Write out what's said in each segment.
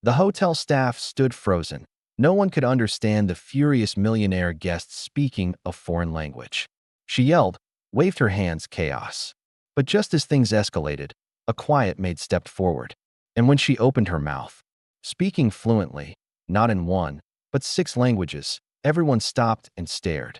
The hotel staff stood frozen. No one could understand the furious millionaire guest speaking a foreign language. She yelled, waved her hands, chaos. But just as things escalated, a quiet maid stepped forward. And when she opened her mouth, speaking fluently, not in one, but 6 languages, everyone stopped and stared.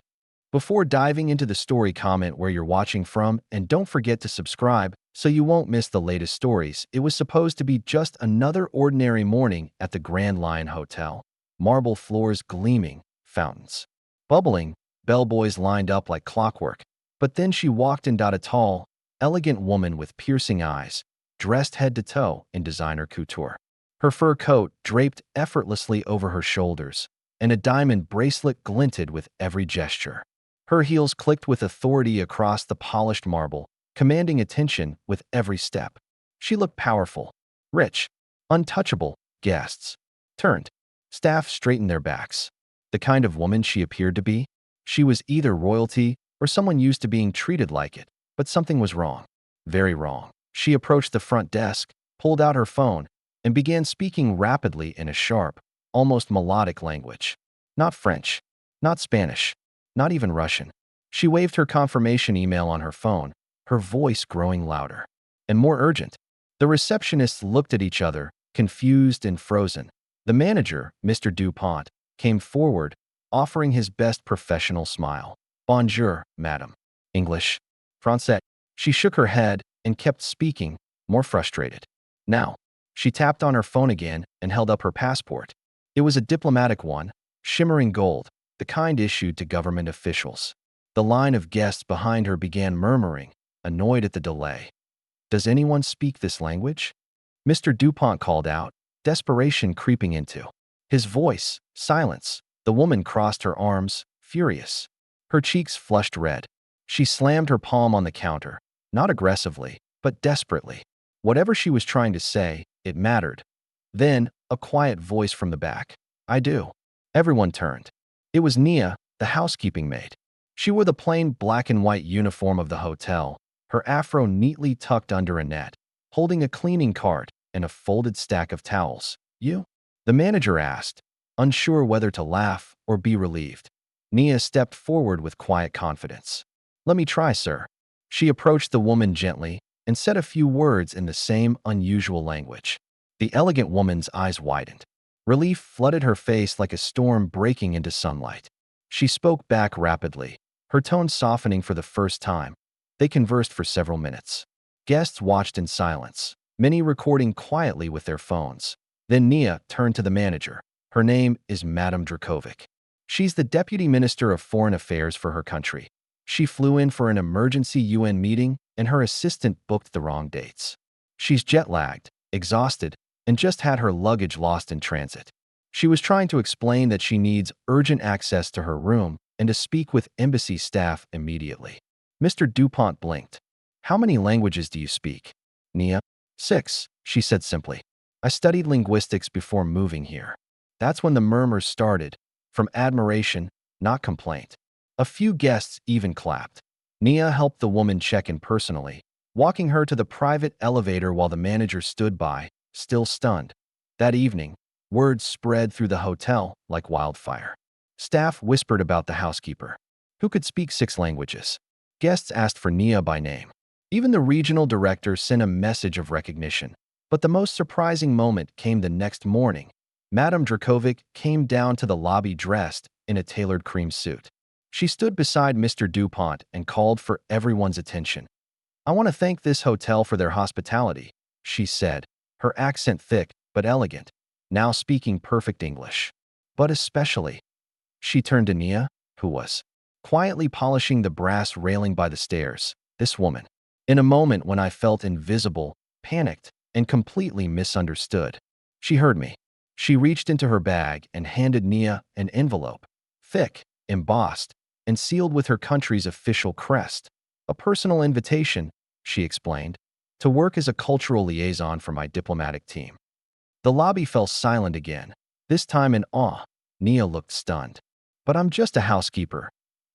Before diving into the story, comment where you're watching from, and don't forget to subscribe so you won't miss the latest stories. It was supposed to be just another ordinary morning at the Grand Lion Hotel. Marble floors gleaming, fountains bubbling, bellboys lined up like clockwork. But then she walked in. A tall, elegant woman with piercing eyes, dressed head to toe in designer couture. Her fur coat draped effortlessly over her shoulders, and a diamond bracelet glinted with every gesture. Her heels clicked with authority across the polished marble, commanding attention with every step. She looked powerful, rich, untouchable. Guests turned. Staff straightened their backs. The kind of woman she appeared to be? She was either royalty or someone used to being treated like it, but something was wrong. Very wrong. She approached the front desk, pulled out her phone, and began speaking rapidly in a sharp, almost melodic language. Not French, not Spanish, not even Russian. She waved her confirmation email on her phone, her voice growing louder and more urgent. The receptionists looked at each other, confused and frozen. The manager, Mr. Dupont, came forward, offering his best professional smile. Bonjour, madame. English? Français? She shook her head and kept speaking, more frustrated. Now, she tapped on her phone again and held up her passport. It was a diplomatic one, shimmering gold, the kind issued to government officials. The line of guests behind her began murmuring, annoyed at the delay. Does anyone speak this language? Mr. Dupont called out, desperation creeping into his voice. Silence. The woman crossed her arms, furious. Her cheeks flushed red. She slammed her palm on the counter, not aggressively, but desperately. Whatever she was trying to say, it mattered. Then, a quiet voice from the back. I do. Everyone turned. It was Nia, the housekeeping maid. She wore the plain black and white uniform of the hotel, her afro neatly tucked under a net, holding a cleaning cart and a folded stack of towels. You? The manager asked, unsure whether to laugh or be relieved. Nia stepped forward with quiet confidence. Let me try, sir. She approached the woman gently and said a few words in the same unusual language. The elegant woman's eyes widened. Relief flooded her face like a storm breaking into sunlight. She spoke back rapidly, her tone softening for the first time. They conversed for several minutes. Guests watched in silence, many recording quietly with their phones. Then Nia turned to the manager. Her name is Madame Dracovic. She's the Deputy Minister of Foreign Affairs for her country. She flew in for an emergency UN meeting, and her assistant booked the wrong dates. She's jet-lagged, exhausted, and just had her luggage lost in transit. She was trying to explain that she needs urgent access to her room and to speak with embassy staff immediately. Mr. Dupont blinked. How many languages do you speak? Nia? 6, she said simply. I studied linguistics before moving here. That's when the murmurs started, from admiration, not complaint. A few guests even clapped. Nia helped the woman check in personally, walking her to the private elevator while the manager stood by, still stunned. That evening, word spread through the hotel like wildfire. Staff whispered about the housekeeper, who could speak 6 languages. Guests asked for Nia by name. Even the regional director sent a message of recognition. But the most surprising moment came the next morning. Madame Dracovic came down to the lobby dressed in a tailored cream suit. She stood beside Mr. Dupont and called for everyone's attention. I want to thank this hotel for their hospitality, she said, her accent thick but elegant, now speaking perfect English. But especially, she turned to Nia, who was quietly polishing the brass railing by the stairs. This woman. In a moment when I felt invisible, panicked, and completely misunderstood. She heard me. She reached into her bag and handed Nia an envelope, thick, embossed, and sealed with her country's official crest. A personal invitation, she explained, to work as a cultural liaison for my diplomatic team. The lobby fell silent again, this time in awe. Nia looked stunned. But I'm just a housekeeper.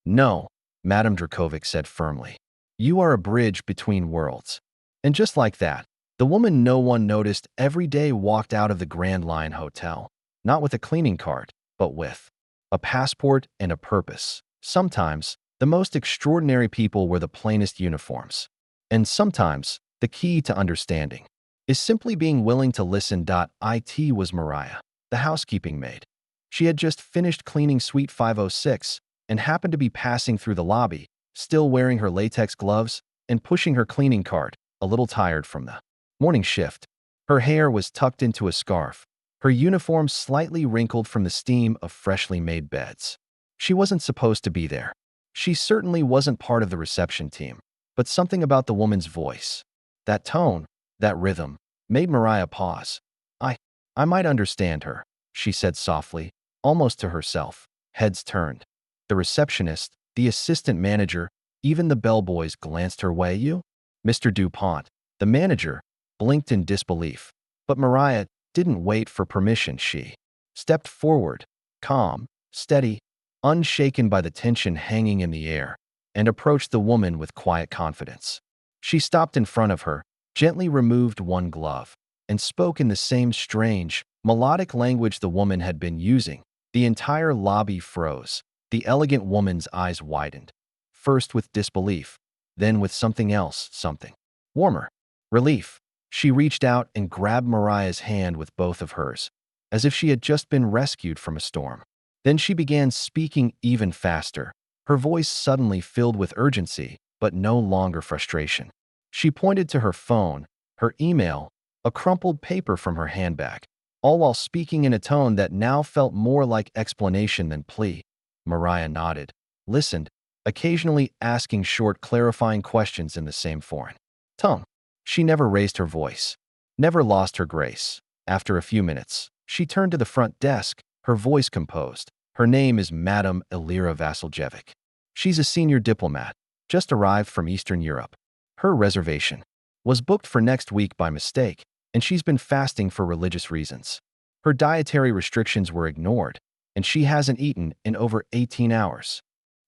No, Madame Dracovic said firmly. You are a bridge between worlds. And just like that, The woman no one noticed every day walked out of the Grand Line Hotel, not with a cleaning cart, but with a passport and a purpose. Sometimes, the most extraordinary people wear the plainest uniforms. And sometimes, the key to understanding is simply being willing to listen. It was Mariah, the housekeeping maid. She had just finished cleaning Suite 506 and happened to be passing through the lobby, still wearing her latex gloves and pushing her cleaning cart, a little tired from the morning shift. Her hair was tucked into a scarf, her uniform slightly wrinkled from the steam of freshly made beds. She wasn't supposed to be there. She certainly wasn't part of the reception team, but something about the woman's voice, that tone, that rhythm, made Mariah pause. I, I might understand her, she said softly, almost to herself. Heads turned. The receptionist, the assistant manager, even the bellboys glanced her way. You? Mr. DuPont, the manager, blinked in disbelief. But Mariah didn't wait for permission. She stepped forward, calm, steady, unshaken by the tension hanging in the air, and approached the woman with quiet confidence. She stopped in front of her, gently removed one glove, and spoke in the same strange, melodic language the woman had been using. The entire lobby froze. The elegant woman's eyes widened, first with disbelief, then with something else, something warmer. Relief. She reached out and grabbed Mariah's hand with both of hers, as if she had just been rescued from a storm. Then she began speaking even faster, her voice suddenly filled with urgency, but no longer frustration. She pointed to her phone, her email, a crumpled paper from her handbag, all while speaking in a tone that now felt more like explanation than plea. Mariah nodded, listened, occasionally asking short, clarifying questions in the same foreign tongue. She never raised her voice, never lost her grace. After a few minutes, she turned to the front desk, her voice composed. Her name is Madame Elira Vasiljevic. She's a senior diplomat, just arrived from Eastern Europe. Her reservation was booked for next week by mistake, and she's been fasting for religious reasons. Her dietary restrictions were ignored, and she hasn't eaten in over 18 hours.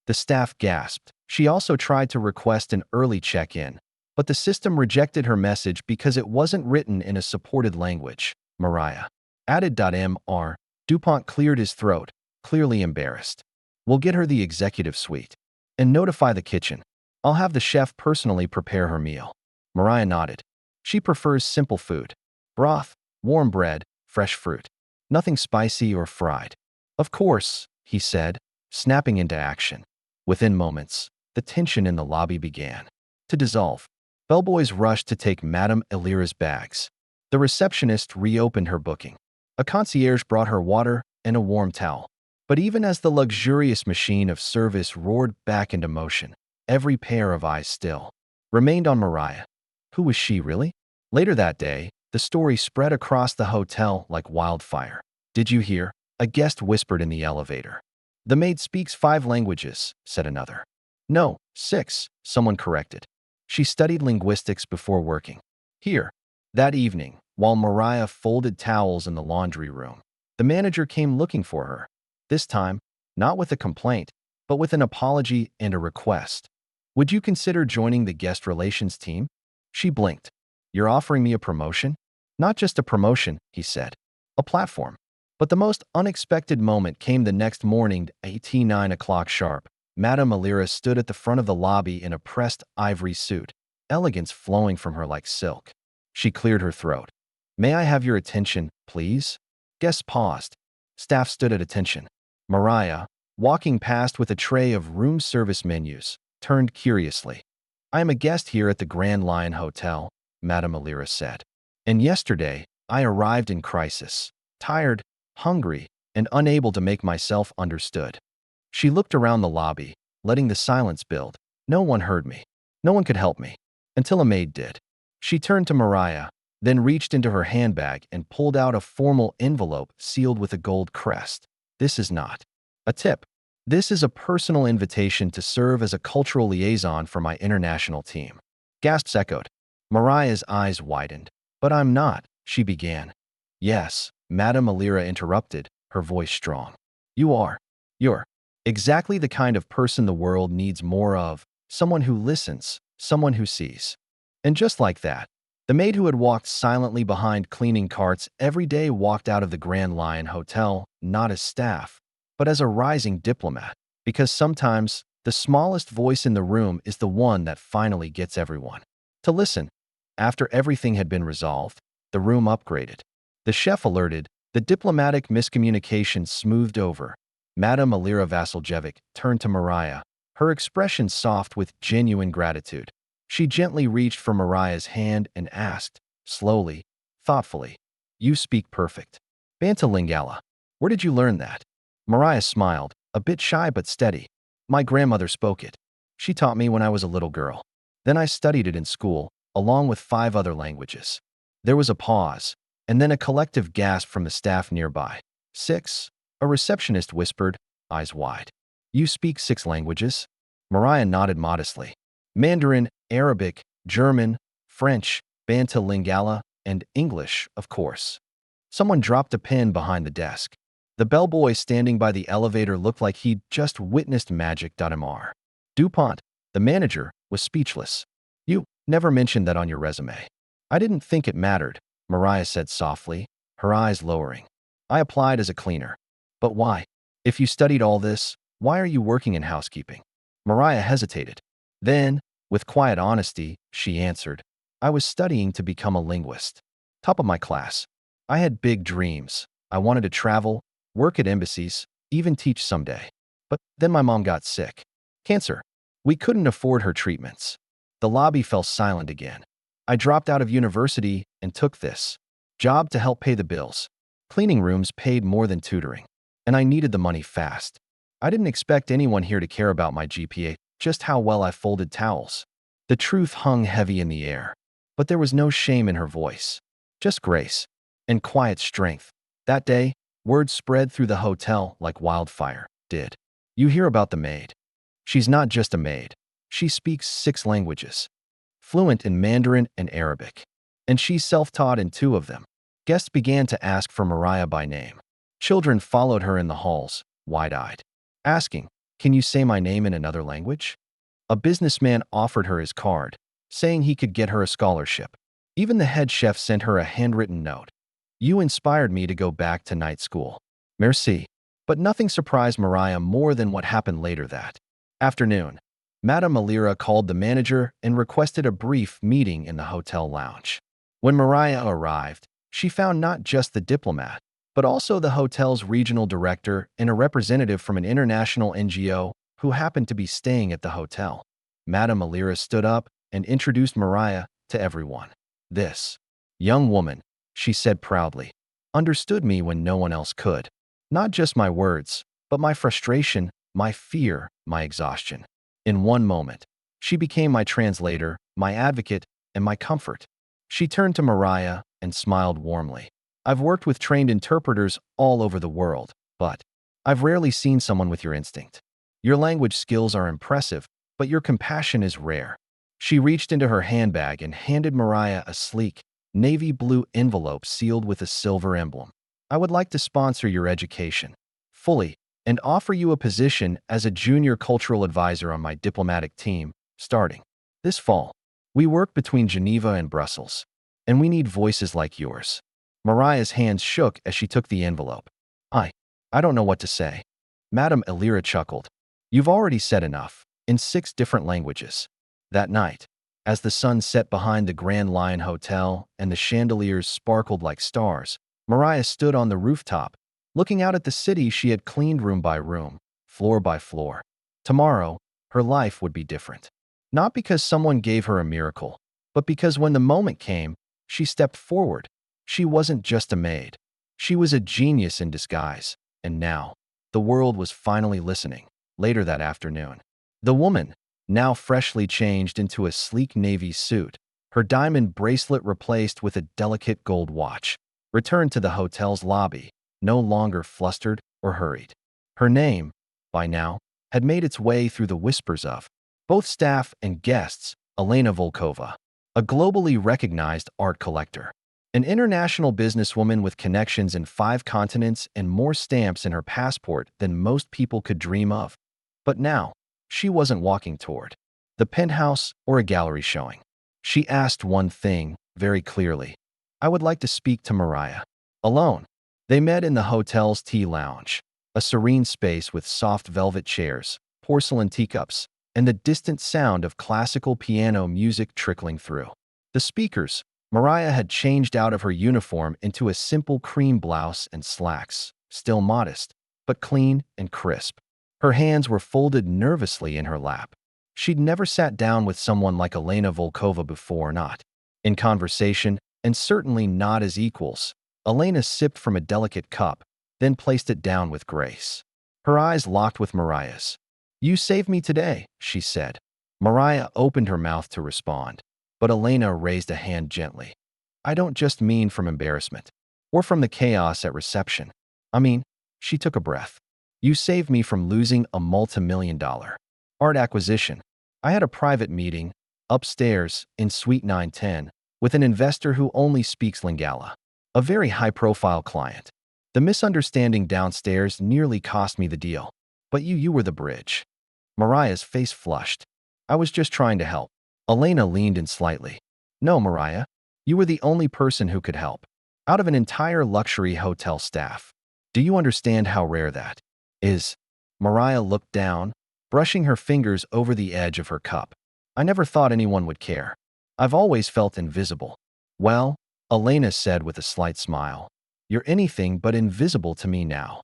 The staff gasped. She also tried to request an early check-in, but the system rejected her message because it wasn't written in a supported language. Mariah added. Mr. DuPont cleared his throat, clearly embarrassed. We'll get her the executive suite and notify the kitchen. I'll have the chef personally prepare her meal. Mariah nodded. She prefers simple food. Broth, warm bread, fresh fruit. Nothing spicy or fried. Of course, he said, snapping into action. Within moments, the tension in the lobby began to dissolve. Bellboys rushed to take Madame Elira's bags. The receptionist reopened her booking. A concierge brought her water and a warm towel. But even as the luxurious machine of service roared back into motion, every pair of eyes still remained on Mariah. Who was she really? Later that day, the story spread across the hotel like wildfire. Did you hear? A guest whispered in the elevator. The maid speaks 5 languages, said another. No, 6, someone corrected. She studied linguistics before working here. That evening, while Mariah folded towels in the laundry room, the manager came looking for her. This time, not with a complaint, but with an apology and a request. Would you consider joining the guest relations team? She blinked. You're offering me a promotion? Not just a promotion, he said. A platform. But the most unexpected moment came the next morning at 9 o'clock sharp. Madame Elira stood at the front of the lobby in a pressed ivory suit, elegance flowing from her like silk. She cleared her throat. May I have your attention, please? Guests paused. Staff stood at attention. Mariah, walking past with a tray of room service menus, turned curiously. I am a guest here at the Grand Line Hotel, Madame Elira said. And yesterday, I arrived in crisis, tired, hungry, and unable to make myself understood. She looked around the lobby, letting the silence build. No one heard me. No one could help me. Until a maid did. She turned to Mariah, then reached into her handbag and pulled out a formal envelope sealed with a gold crest. This is not a tip. This is a personal invitation to serve as a cultural liaison for my international team. Gasps echoed. Mariah's eyes widened. But I'm not, she began. Yes, Madame Elira interrupted, her voice strong. You are. You're exactly the kind of person the world needs more of, someone who listens, someone who sees. And just like that, The maid who had walked silently behind cleaning carts every day walked out of the Grand Lion Hotel not as staff, but as a rising diplomat, because sometimes the smallest voice in the room is the one that finally gets everyone to listen. After everything had been resolved, the room upgraded. The chef alerted, the diplomatic miscommunication smoothed over. Madame Alira Vasiljevic turned to Mariah, her expression soft with genuine gratitude. She gently reached for Mariah's hand and asked, slowly, thoughtfully, "You speak perfect Banta Lingala. Where did you learn that?" Mariah smiled, a bit shy but steady. "My grandmother spoke it. She taught me when I was a little girl. Then I studied it in school, along with 5 other languages." There was a pause, and then a collective gasp from the staff nearby. 6? A receptionist whispered, eyes wide. "You speak 6 languages?" Mariah nodded modestly. "Mandarin, Arabic, German, French, Banta Lingala, and English, of course." Someone dropped a pen behind the desk. The bellboy standing by the elevator looked like he'd just witnessed magic. Mr. DuPont, the manager, was speechless. "You never mentioned that on your resume." "I didn't think it mattered," Mariah said softly, her eyes lowering. "I applied as a cleaner." "But why? If you studied all this, why are you working in housekeeping?" Mariah hesitated. Then, with quiet honesty, she answered, "I was studying to become a linguist. Top of my class. I had big dreams. I wanted to travel, work at embassies, even teach someday. But then my mom got sick. Cancer. We couldn't afford her treatments." The lobby fell silent again. "I dropped out of university and took this job to help pay the bills. Cleaning rooms paid more than tutoring, and I needed the money fast. I didn't expect anyone here to care about my GPA, just how well I folded towels." The truth hung heavy in the air, but there was no shame in her voice, just grace and quiet strength. That day, word spread through the hotel like wildfire. "Did you hear about the maid? She's not just a maid. She speaks 6 languages, fluent in Mandarin and Arabic, and she's self-taught in 2 of them." Guests began to ask for Mariah by name. Children followed her in the halls, wide-eyed, asking, "Can you say my name in another language?" A businessman offered her his card, saying he could get her a scholarship. Even the head chef sent her a handwritten note. "You inspired me to go back to night school. Merci." But nothing surprised Mariah more than what happened later that afternoon. Madame Alira called the manager and requested a brief meeting in the hotel lounge. When Mariah arrived, she found not just the diplomat, but also the hotel's regional director and a representative from an international NGO who happened to be staying at the hotel. Madame Alira stood up and introduced Mariah to everyone. "This young woman," she said proudly, "understood me when no one else could. Not just my words, but my frustration, my fear, my exhaustion. In one moment, she became my translator, my advocate, and my comfort." She turned to Mariah and smiled warmly. "I've worked with trained interpreters all over the world, but I've rarely seen someone with your instinct. Your language skills are impressive, but your compassion is rare." She reached into her handbag and handed Mariah a sleek, navy blue envelope sealed with a silver emblem. "I would like to sponsor your education fully and offer you a position as a junior cultural advisor on my diplomatic team, starting this fall. We work between Geneva and Brussels, and we need voices like yours." Mariah's hands shook as she took the envelope. I don't know what to say." Madame Alira chuckled. "You've already said enough, in 6 different languages." That night, as the sun set behind the Grand Lion Hotel and the chandeliers sparkled like stars, Mariah stood on the rooftop, looking out at the city she had cleaned room by room, floor by floor. Tomorrow, her life would be different. Not because someone gave her a miracle, but because when the moment came, she stepped forward. She wasn't just a maid. She was a genius in disguise. And now, the world was finally listening. Later that afternoon, the woman, now freshly changed into a sleek navy suit, her diamond bracelet replaced with a delicate gold watch, returned to the hotel's lobby, no longer flustered or hurried. Her name, by now, had made its way through the whispers of both staff and guests. Elena Volkova, a globally recognized art collector, an international businesswoman with connections in 5 continents and more stamps in her passport than most people could dream of. But now, she wasn't walking toward the penthouse or a gallery showing. She asked one thing, very clearly. I would like to speak to Mariah. Alone. They met in the hotel's tea lounge, a serene space with soft velvet chairs, porcelain teacups, and the distant sound of classical piano music trickling through. The speakers. Mariah had changed out of her uniform into a simple cream blouse and slacks, still modest, but clean and crisp. Her hands were folded nervously in her lap. She'd never sat down with someone like Elena Volkova before, not in conversation, and certainly not as equals. Elena sipped from a delicate cup, then placed it down with grace. Her eyes locked with Mariah's. "You saved me today," she said. Mariah opened her mouth to respond, but Elena raised a hand gently. "I don't just mean from embarrassment, or from the chaos at reception. I mean," she took a breath, "you saved me from losing a multi-million-dollar art acquisition. I had a private meeting, upstairs, in Suite 910, with an investor who only speaks Lingala, a very high-profile client. The misunderstanding downstairs nearly cost me the deal, but you were the bridge." Mariah's face flushed. "I was just trying to help." Elena leaned in slightly. "No, Mariah, you were the only person who could help. Out of an entire luxury hotel staff. Do you understand how rare that is?" Mariah looked down, brushing her fingers over the edge of her cup. "I never thought anyone would care. I've always felt invisible." "Well," Elena said with a slight smile, "you're anything but invisible to me now."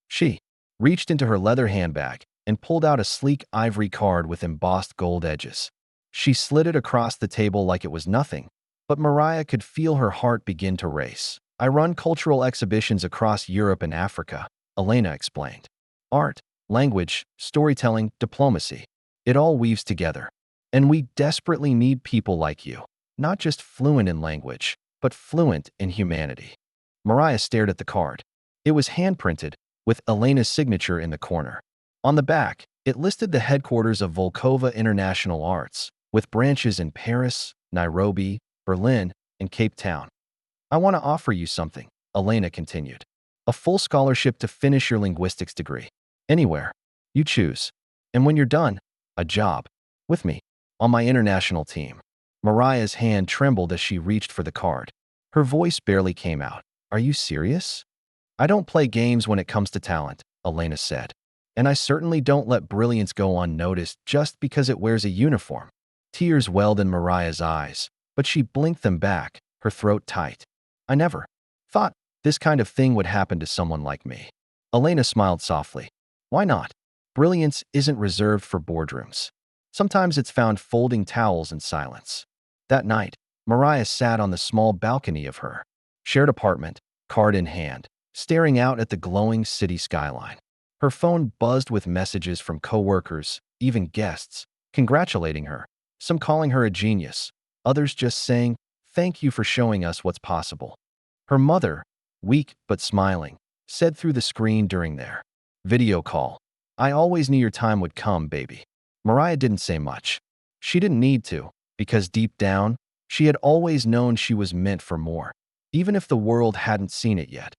She reached into her leather handbag and pulled out a sleek ivory card with embossed gold edges. She slid it across the table like it was nothing, but Mariah could feel her heart begin to race. "I run cultural exhibitions across Europe and Africa," Elena explained. "Art, language, storytelling, diplomacy. It all weaves together. And we desperately need people like you, not just fluent in language, but fluent in humanity." Mariah stared at the card. It was hand-printed, with Elena's signature in the corner. On the back, it listed the headquarters of Volkova International Arts, with branches in Paris, Nairobi, Berlin, and Cape Town. "I want to offer you something," Elena continued. "A full scholarship to finish your linguistics degree. Anywhere. You choose. And when you're done, a job. With me. On my international team." Mariah's hand trembled as she reached for the card. Her voice barely came out. "Are you serious?" "I don't play games when it comes to talent," Elena said. "And I certainly don't let brilliance go unnoticed just because it wears a uniform." Tears welled in Mariah's eyes, but she blinked them back, her throat tight. "I never thought this kind of thing would happen to someone like me." Elena smiled softly. "Why not? Brilliance isn't reserved for boardrooms. Sometimes it's found folding towels in silence." That night, Mariah sat on the small balcony of her shared apartment, card in hand, staring out at the glowing city skyline. Her phone buzzed with messages from coworkers, even guests, congratulating her, some calling her a genius, others just saying, "Thank you for showing us what's possible." Her mother, weak but smiling, said through the screen during their video call, "I always knew your time would come, baby." Mariah didn't say much. She didn't need to, because deep down, she had always known she was meant for more, even if the world hadn't seen it yet.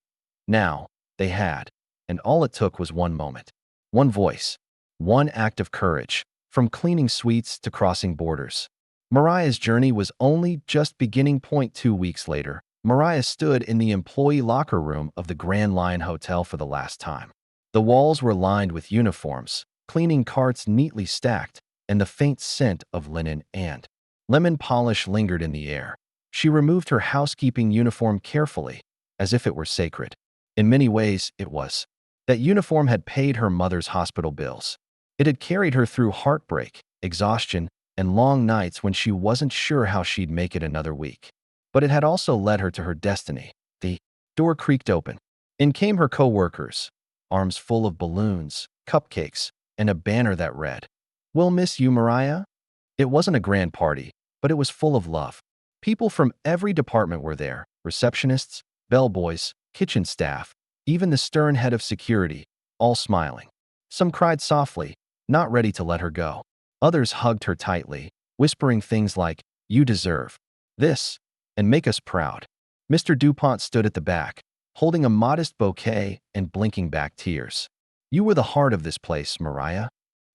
Now, they had, and all it took was one moment, one voice, one act of courage, from cleaning suites to crossing borders. Mariah's journey was only just beginning. 2 weeks later, Mariah stood in the employee locker room of the Grand Line Hotel for the last time. The walls were lined with uniforms, cleaning carts neatly stacked, and the faint scent of linen and lemon polish lingered in the air. She removed her housekeeping uniform carefully, as if it were sacred. In many ways, it was. That uniform had paid her mother's hospital bills. It had carried her through heartbreak, exhaustion, and long nights when she wasn't sure how she'd make it another week. But it had also led her to her destiny. The door creaked open. In came her co-workers, arms full of balloons, cupcakes, and a banner that read, "We'll miss you, Mariah." It wasn't a grand party, but it was full of love. People from every department were there, receptionists, bellboys, kitchen staff, even the stern head of security, all smiling. Some cried softly, not ready to let her go. Others hugged her tightly, whispering things like, "You deserve this, and make us proud." Mr. DuPont stood at the back, holding a modest bouquet and blinking back tears. "You were the heart of this place, Mariah."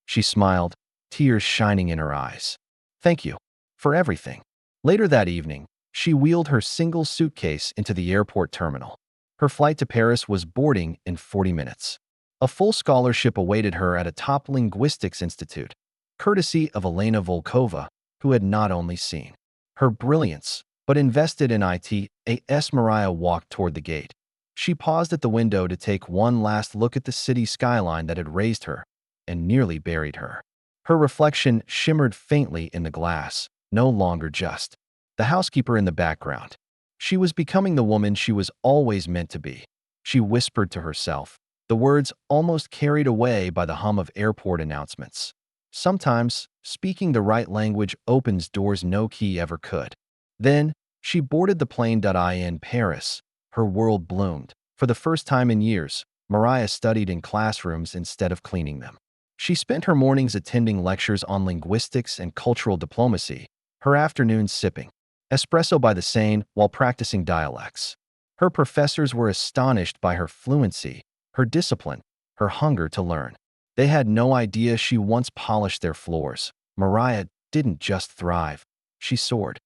She smiled, tears shining in her eyes. "Thank you for everything." Later that evening, She wheeled her single suitcase into the airport terminal. Her flight to Paris was boarding in 40 minutes. A full scholarship awaited her at a top linguistics institute, courtesy of Elena Volkova, who had not only seen her brilliance, but invested in it. As Mariah walked toward the gate, she paused at the window to take one last look at the city skyline that had raised her and nearly buried her. Her reflection shimmered faintly in the glass, no longer just the housekeeper in the background. She was becoming the woman she was always meant to be. She whispered to herself, the words almost carried away by the hum of airport announcements. Sometimes, speaking the right language opens doors no key ever could. Then, she boarded the plane. In Paris, her world bloomed. For the first time in years, Mariah studied in classrooms instead of cleaning them. She spent her mornings attending lectures on linguistics and cultural diplomacy, her afternoons sipping espresso by the Seine while practicing dialects. Her professors were astonished by her fluency, her discipline, her hunger to learn. They had no idea she once polished their floors. Mariah didn't just thrive, she soared.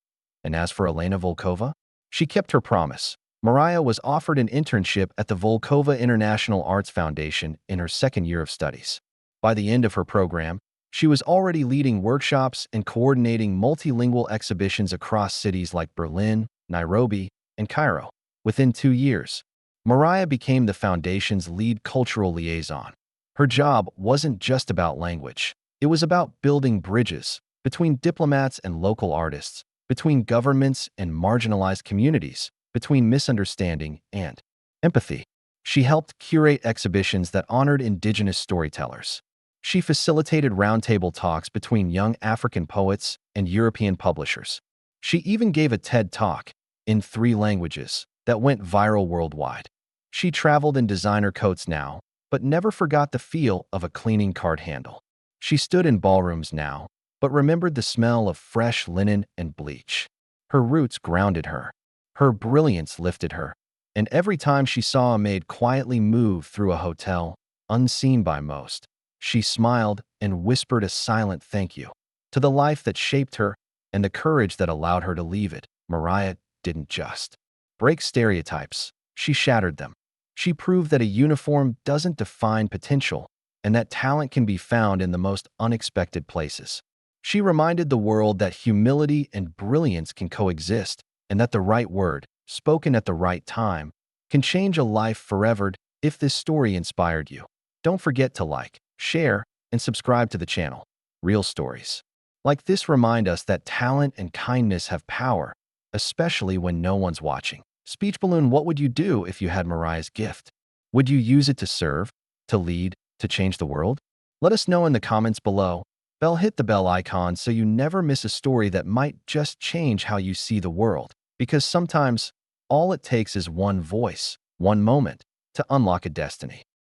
And as for Elena Volkova, she kept her promise. Mariah was offered an internship at the Volkova International Arts Foundation in her second year of studies. By the end of her program, she was already leading workshops and coordinating multilingual exhibitions across cities like Berlin, Nairobi, and Cairo. Within 2 years, Mariah became the foundation's lead cultural liaison. Her job wasn't just about language. It was about building bridges between diplomats and local artists, between governments and marginalized communities, between misunderstanding and empathy. She helped curate exhibitions that honored indigenous storytellers. She facilitated roundtable talks between young African poets and European publishers. She even gave a TED Talk in 3 languages that went viral worldwide. She traveled in designer coats now, but never forgot the feel of a cleaning cart handle. She stood in ballrooms now, but remembered the smell of fresh linen and bleach. Her roots grounded her. Her brilliance lifted her. And every time she saw a maid quietly move through a hotel, unseen by most, she smiled and whispered a silent thank you to the life that shaped her and the courage that allowed her to leave it. Mariah didn't just break stereotypes, she shattered them. She proved that a uniform doesn't define potential and that talent can be found in the most unexpected places. She reminded the world that humility and brilliance can coexist and that the right word, spoken at the right time, can change a life forever. If this story inspired you, don't forget to like, share, and subscribe to the channel. Real stories like this remind us that talent and kindness have power, especially when no one's watching. Speech balloon, what would you do if you had Mariah's gift? Would you use it to serve, to lead, to change the world? Let us know in the comments below. Hit the bell icon so you never miss a story that might just change how you see the world. Because sometimes, all it takes is one voice, one moment, to unlock a destiny.